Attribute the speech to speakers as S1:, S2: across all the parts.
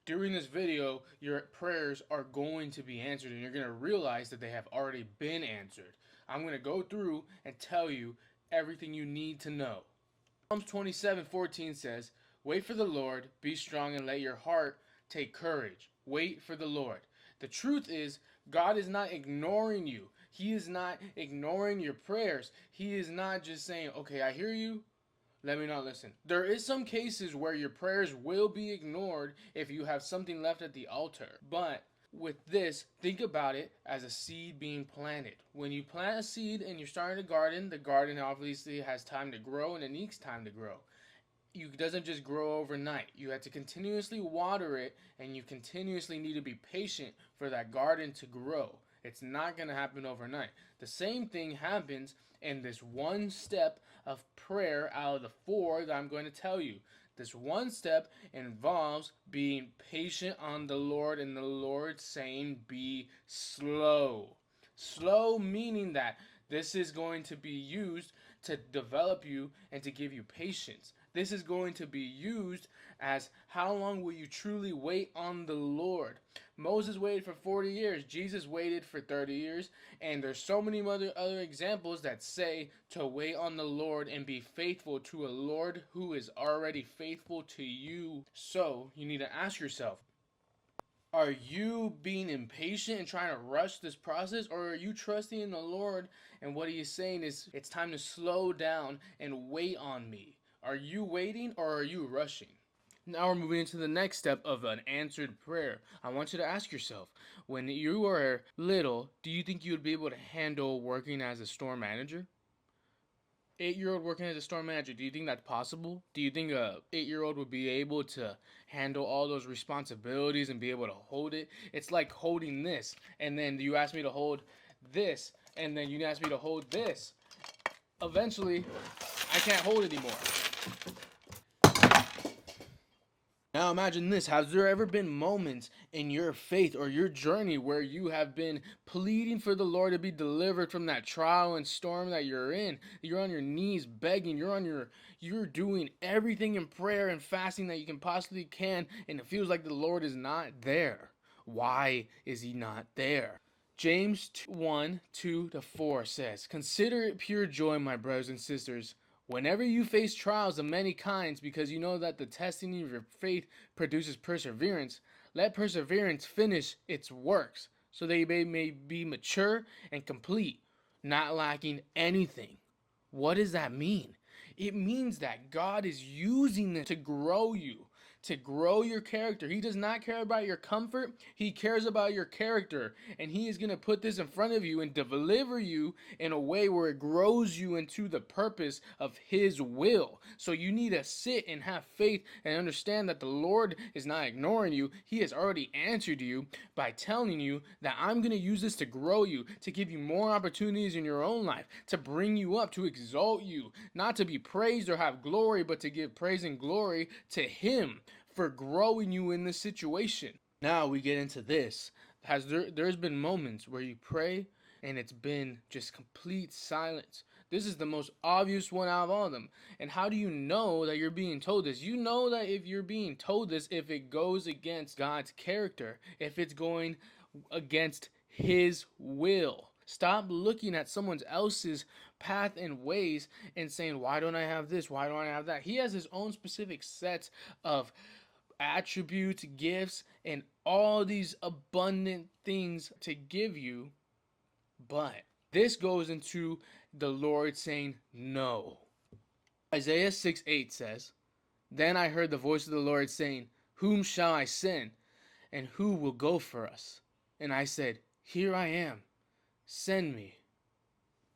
S1: During this video, your prayers are going to be answered and you're going to realize that they have already been answered. I'm going to go through and tell you everything you need to know. Psalms 27:14 says, "Wait for the Lord, be strong and let your heart take courage." Wait for the Lord. The truth is, God is not ignoring you. He is not ignoring your prayers. He is not just saying, "Okay, I hear you. Let me not listen." There is some cases where your prayers will be ignored if you have something left at the altar. But with this, think about it as a seed being planted. When you plant a seed and you're starting a garden, the garden obviously has time to grow and it needs time to grow. It doesn't just grow overnight. You have to continuously water it, and you continuously need to be patient for that garden to grow. It's not going to happen overnight. The same thing happens in this one step of prayer out of the four that I'm going to tell you. This one step involves being patient on the Lord, and the Lord saying, "Be slow." Slow meaning that this is going to be used to develop you and to give you patience. This is going to be used as how long will you truly wait on the Lord? Moses waited for 40 years. Jesus waited for 30 years. And there's so many other examples that say to wait on the Lord and be faithful to a Lord who is already faithful to you. So you need to ask yourself, are you being impatient and trying to rush this process, or are you trusting in the Lord and what He is saying is it's time to slow down and wait on me? Are you waiting or are you rushing? Now we're moving into the next step of an answered prayer. I want you to ask yourself, when you were little, do you think you would be able to handle working as a store manager? 8-year-old working as a store manager, do you think that's possible? Do you think a 8-year-old would be able to handle all those responsibilities and be able to hold it? It's like holding this, and then you ask me to hold this, and then you ask me to hold this. Eventually, I can't hold it anymore. Now imagine this. Has there ever been moments in your faith or your journey where you have been pleading for the Lord to be delivered from that trial and storm that you're in? You're on your knees begging, you're doing everything in prayer and fasting that you can possibly can, and it feels like the Lord is not there. Why is He not there? James 1 2 to 4 says, "Consider it pure joy, my brothers and sisters, whenever you face trials of many kinds, because you know that the testing of your faith produces perseverance. Let perseverance finish its works, so that you may be mature and complete, not lacking anything." What does that mean? It means that God is using this to grow you, to grow your character. He does not care about your comfort. He cares about your character. And He is going to put this in front of you and deliver you in a way where it grows you into the purpose of His will. So you need to sit and have faith and understand that the Lord is not ignoring you. He has already answered you by telling you that I'm going to use this to grow you, to give you more opportunities in your own life, to bring you up, to exalt you, not to be praised or have glory, but to give praise and glory to Him for growing you in this situation. Now we get into this. There's been moments where you pray and it's been just complete silence. This is the most obvious one out of all of them. And how do you know that you're being told this? You know that if you're being told this, if it goes against God's character, if it's going against His will. Stop looking at someone else's path and ways and saying, "Why don't I have this? Why don't I have that?" He has His own specific sets of attributes, gifts, and all these abundant things to give you. But this goes into the Lord saying no. Isaiah 6:8 says, "Then I heard the voice of the Lord saying, Whom shall I send? And who will go for us? And I said, Here I am. Send me."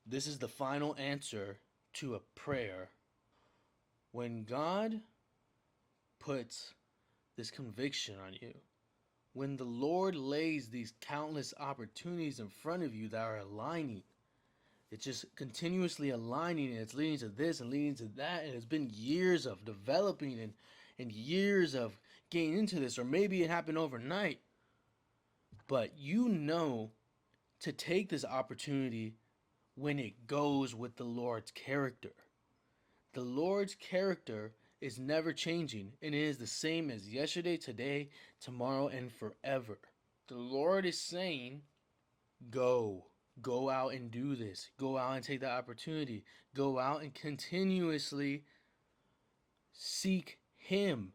S1: This is the final answer to a prayer. When God puts this conviction on you, when the Lord lays these countless opportunities in front of you that are aligning, it's just continuously aligning, and it's leading to this and leading to that, and it's been years of developing and years of getting into this, or maybe it happened overnight. But you know to take this opportunity when it goes with the Lord's character. The Lord's character is never changing, and it is the same as yesterday, today, tomorrow, and forever. The Lord is saying, go. Go out and do this. Go out and take the opportunity. Go out and continuously seek Him.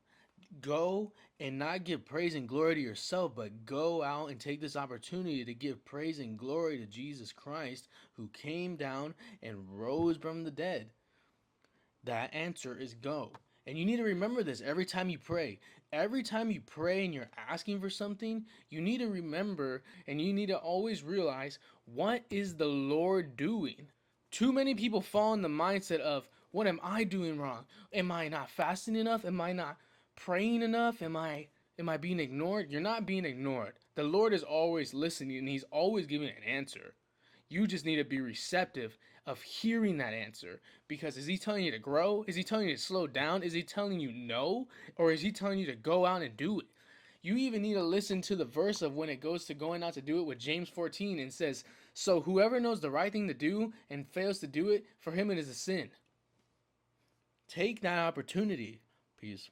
S1: Go and not give praise and glory to yourself, but go out and take this opportunity to give praise and glory to Jesus Christ, who came down and rose from the dead. That answer is go. And you need to remember this every time you pray. Every time you pray and you're asking for something, you need to remember and you need to always realize, what is the Lord doing? Too many people fall in the mindset of, what am I doing wrong? Am I not fasting enough? Am I not praying enough? Am I being ignored? You're not being ignored. The Lord is always listening and He's always giving an answer. You just need to be receptive of hearing that answer. Because is He telling you to grow? Is He telling you to slow down? Is He telling you no? Or is He telling you to go out and do it? You even need to listen to the verse of when it goes to going out to do it with James 14 and says, so whoever knows the right thing to do and fails to do it, for him it is a sin. Take that opportunity. Peace.